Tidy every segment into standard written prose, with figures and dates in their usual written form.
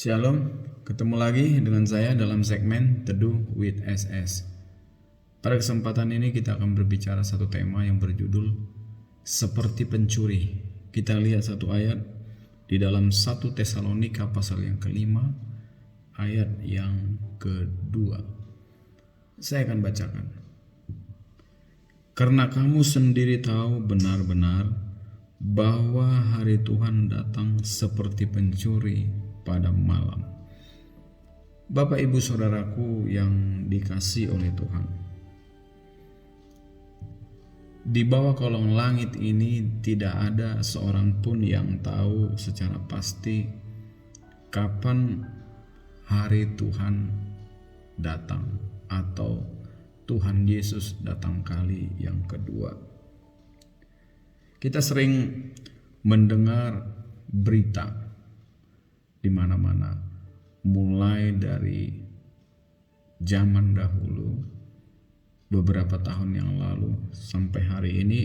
Shalom, ketemu lagi dengan saya dalam segmen Teduh with SS. Pada kesempatan ini kita akan berbicara satu tema yang berjudul Seperti Pencuri. Kita lihat satu ayat di dalam 1 Tesalonika pasal yang kelima, ayat yang kedua. Saya akan bacakan. Karena kamu sendiri tahu benar-benar bahwa hari Tuhan datang seperti pencuri pada malam. Bapak, Ibu, Saudaraku yang dikasihi oleh Tuhan, di bawah kolong langit ini tidak ada seorang pun yang tahu secara pasti kapan hari Tuhan datang atau Tuhan Yesus datang kali yang kedua. Kita sering mendengar berita di mana-mana, mulai dari zaman dahulu beberapa tahun yang lalu sampai hari ini.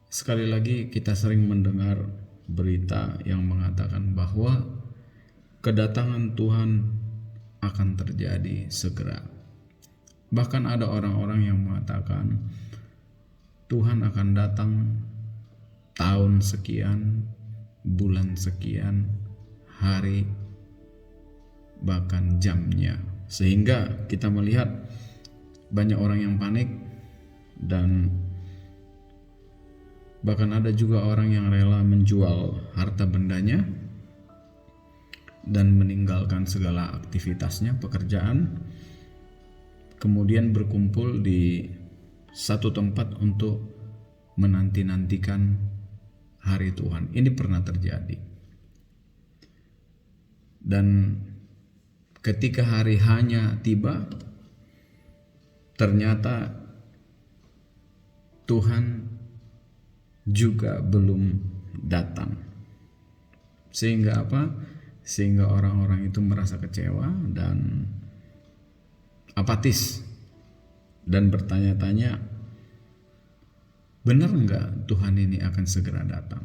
Sekali lagi kita sering mendengar berita yang mengatakan bahwa kedatangan Tuhan akan terjadi segera. Bahkan ada orang-orang yang mengatakan Tuhan akan datang tahun sekian, bulan sekian, hari, bahkan jamnya. Sehingga kita melihat banyak orang yang panik, dan bahkan ada juga orang yang rela menjual harta bendanya dan meninggalkan segala aktivitasnya, pekerjaan, kemudian berkumpul di satu tempat untuk menanti-nantikan hari Tuhan. Ini pernah terjadi. Dan ketika hari hanya tiba, ternyata Tuhan juga belum datang. Sehingga apa? Sehingga orang-orang itu merasa kecewa dan apatis dan bertanya-tanya, benar enggak Tuhan ini akan segera datang?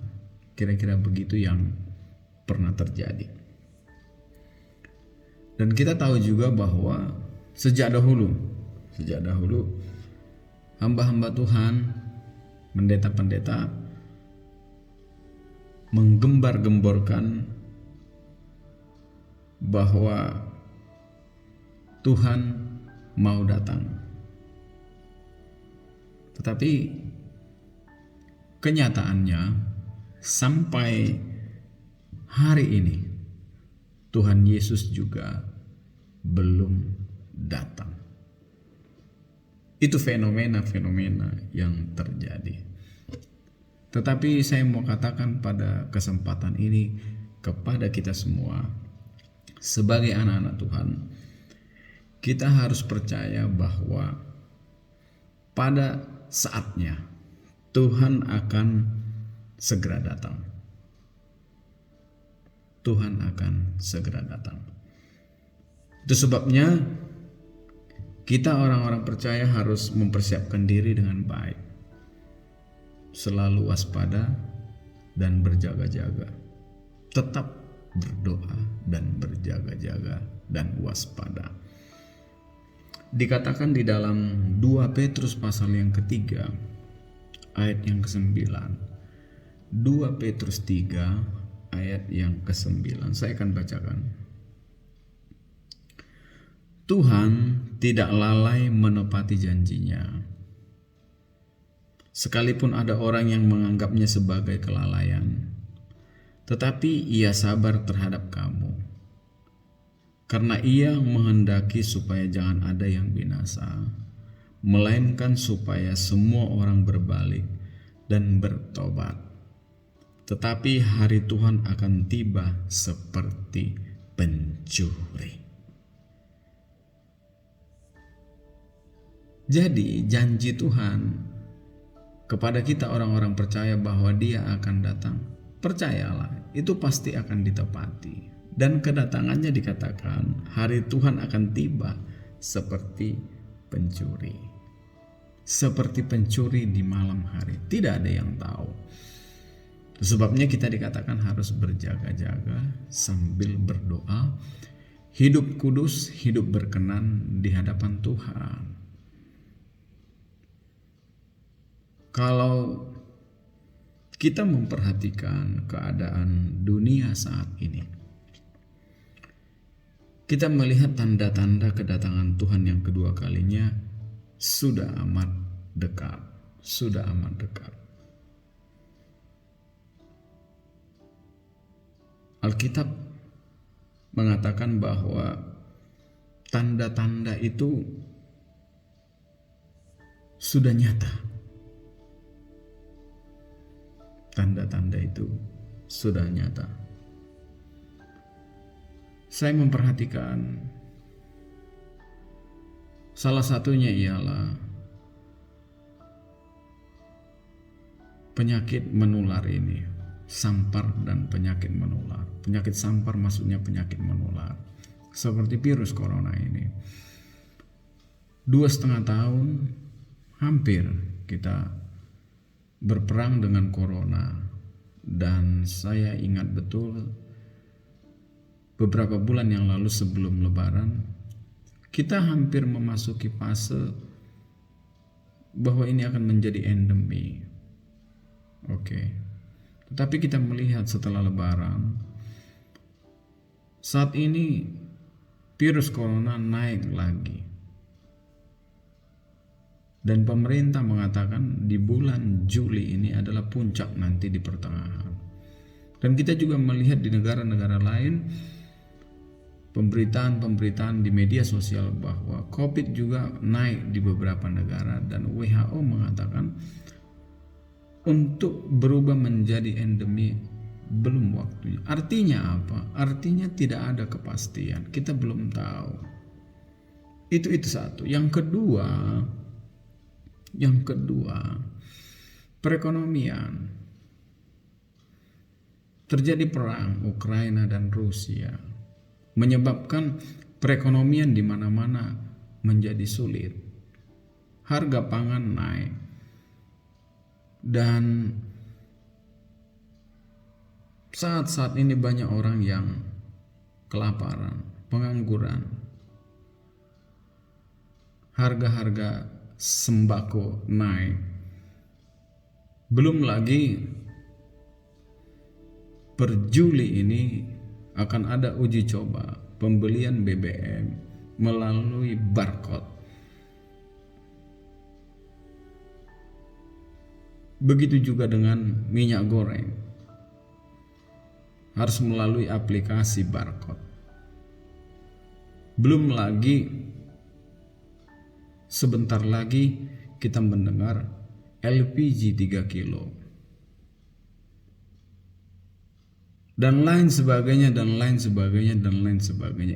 Kira-kira begitu yang pernah terjadi. Dan kita tahu juga bahwa sejak dahulu hamba-hamba Tuhan, pendeta-pendeta menggembar-gemborkan bahwa Tuhan mau datang. Tetapi kenyataannya sampai hari ini Tuhan Yesus juga belum datang. Itu fenomena-fenomena yang terjadi. Tetapi saya mau katakan pada kesempatan ini kepada kita semua, sebagai anak-anak Tuhan, kita harus percaya bahwa pada saatnya Tuhan akan segera datang. Tuhan akan segera datang. Itu sebabnya kita orang-orang percaya harus mempersiapkan diri dengan baik, selalu waspada dan berjaga-jaga, tetap berdoa dan berjaga-jaga dan waspada. Dikatakan di dalam 2 Petrus pasal yang ketiga, ayat yang ke-9. 2 Petrus 3 ayat yang ke-9. Saya akan bacakan. Tuhan tidak lalai menepati janjinya. Sekalipun ada orang yang menganggapnya sebagai kelalaian, tetapi ia sabar terhadap kamu, karena ia menghendaki supaya jangan ada yang binasa, melainkan supaya semua orang berbalik dan bertobat. Tetapi hari Tuhan akan tiba seperti pencuri. Jadi janji Tuhan kepada kita orang-orang percaya bahwa Dia akan datang, percayalah, itu pasti akan ditepati. Dan kedatangannya dikatakan hari Tuhan akan tiba seperti pencuri. Seperti pencuri di malam hari. Tidak ada yang tahu. Sebabnya kita dikatakan harus berjaga-jaga sambil berdoa, hidup kudus, hidup berkenan di hadapan Tuhan. Kalau kita memperhatikan keadaan dunia saat ini, kita melihat tanda-tanda kedatangan Tuhan yang kedua kalinya sudah amat dekat, sudah amat dekat. Alkitab mengatakan bahwa tanda-tanda itu sudah nyata. Tanda-tanda itu sudah nyata. Saya memperhatikan salah satunya ialah penyakit menular ini, sampar dan penyakit menular. Penyakit sampar maksudnya penyakit menular, seperti virus corona ini. 2,5 tahun hampir kita berperang dengan corona, dan saya ingat betul beberapa bulan yang lalu sebelum Lebaran kita hampir memasuki fase bahwa ini akan menjadi endemi. Oke. Tetapi kita melihat setelah Lebaran, saat ini virus corona naik lagi. Dan pemerintah mengatakan di bulan Juli ini adalah puncak nanti di pertengahan. Dan kita juga melihat di negara-negara lain pemberitaan-pemberitaan di media sosial bahwa COVID juga naik di beberapa negara, dan WHO mengatakan untuk berubah menjadi endemi belum waktunya. Artinya apa? Artinya tidak ada kepastian. Kita belum tahu. Itu satu. Yang kedua, perekonomian. Terjadi perang Ukraina dan Rusia menyebabkan perekonomian di mana-mana menjadi sulit. Harga pangan naik. Dan saat ini banyak orang yang kelaparan, pengangguran. Harga-harga sembako naik. Belum lagi per Juli ini akan ada uji coba pembelian BBM melalui barcode. Begitu juga dengan minyak goreng, harus melalui aplikasi barcode. Belum lagi sebentar lagi kita mendengar LPG 3 kilo dan lain sebagainya.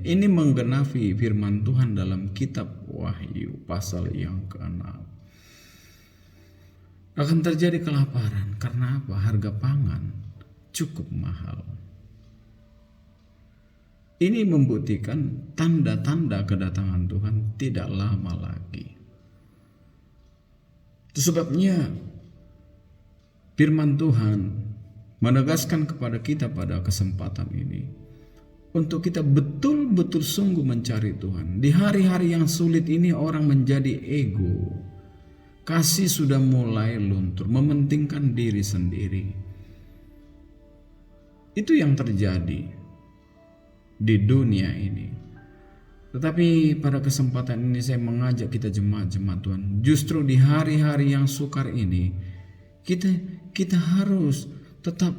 Ini menggenapi firman Tuhan dalam kitab Wahyu pasal yang ke-6. Akan terjadi kelaparan karena apa? Harga pangan cukup mahal. Ini membuktikan tanda-tanda kedatangan Tuhan tidak lama lagi. Itu sebabnya firman Tuhan menegaskan kepada kita pada kesempatan ini untuk kita betul-betul sungguh mencari Tuhan. Di hari-hari yang sulit ini orang menjadi ego. Kasih sudah mulai luntur, mementingkan diri sendiri. Itu yang terjadi di dunia ini. Tetapi pada kesempatan ini saya mengajak kita jemaat-jemaat Tuhan, justru di hari-hari yang sukar ini kita harus tetap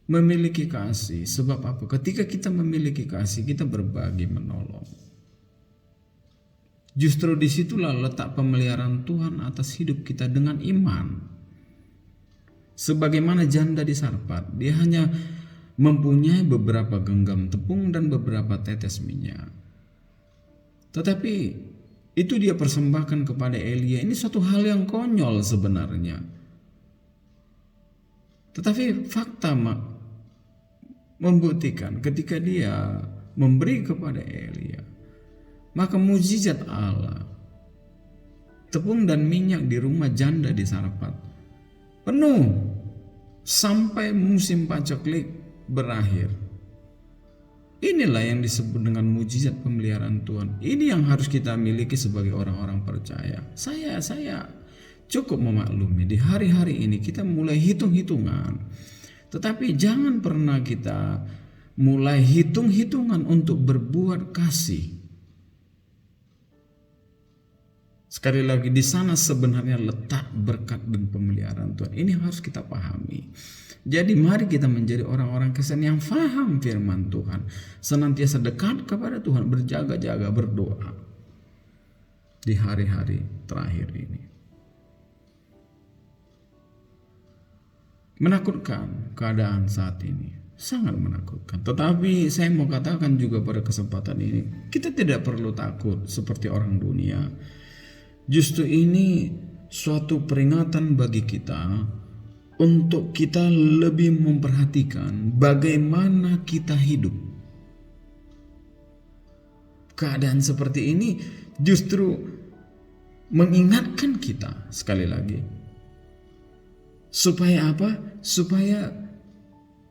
memiliki kasih. Sebab apa? Ketika kita memiliki kasih, kita berbagi, menolong. Justru disitulah letak pemeliharaan Tuhan atas hidup kita dengan iman. Sebagaimana janda di Sarfat, dia hanya mempunyai beberapa genggam tepung dan beberapa tetes minyak. Tetapi itu dia persembahkan kepada Elia. Ini suatu hal yang konyol sebenarnya. Tetapi fakta membuktikan ketika dia memberi kepada Elia, maka mukjizat Allah, tepung dan minyak di rumah janda di Sarfat penuh. sampai musim paceklik berakhir. Inilah yang disebut dengan mujizat pemeliharaan Tuhan. Ini yang harus kita miliki sebagai orang-orang percaya. Saya cukup memaklumi di hari-hari ini kita mulai hitung-hitungan. Tetapi jangan pernah kita mulai hitung-hitungan untuk berbuat kasih. Sekali lagi, di sana sebenarnya letak berkat dan pemeliharaan Tuhan. Ini harus kita pahami. Jadi mari kita menjadi orang-orang Kristen yang faham firman Tuhan, senantiasa dekat kepada Tuhan, berjaga-jaga, berdoa di hari-hari terakhir ini. Menakutkan keadaan saat ini, sangat menakutkan. Tetapi saya mau katakan juga pada kesempatan ini, kita tidak perlu takut seperti orang dunia. Justru ini suatu peringatan bagi kita untuk kita lebih memperhatikan bagaimana kita hidup. Keadaan seperti ini justru mengingatkan kita sekali lagi. Supaya apa? Supaya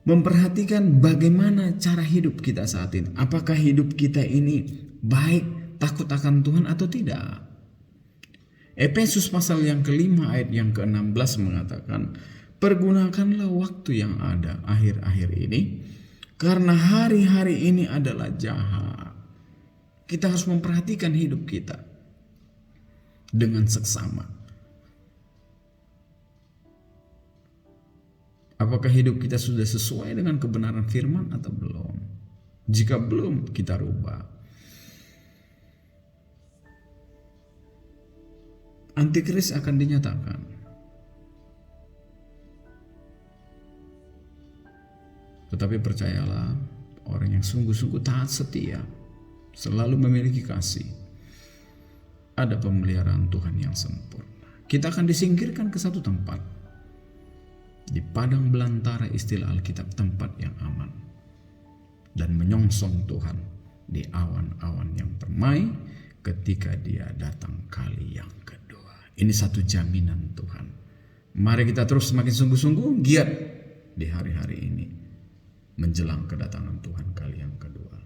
memperhatikan bagaimana cara hidup kita saat ini. Apakah hidup kita ini baik, takut akan Tuhan atau tidak? Efesus pasal yang kelima ayat yang ke-16 mengatakan, pergunakanlah waktu yang ada akhir-akhir ini, karena hari-hari ini adalah jahat. Kita harus memperhatikan hidup kita dengan seksama. Apakah hidup kita sudah sesuai dengan kebenaran firman atau belum? Jika belum, kita rubah. Antikris akan dinyatakan. Tetapi percayalah, orang yang sungguh-sungguh taat setia, selalu memiliki kasih, ada pemeliharaan Tuhan yang sempurna. Kita akan disingkirkan ke satu tempat, di padang belantara, istilah Alkitab, tempat yang aman, dan menyongsong Tuhan di awan-awan yang permai ketika Dia datang kali yang kedua. Ini satu jaminan Tuhan. Mari kita terus semakin sungguh-sungguh giat di hari-hari ini menjelang kedatangan Tuhan kali yang kedua.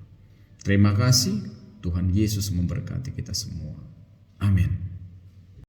Terima kasih. Tuhan Yesus memberkati kita semua. Amin.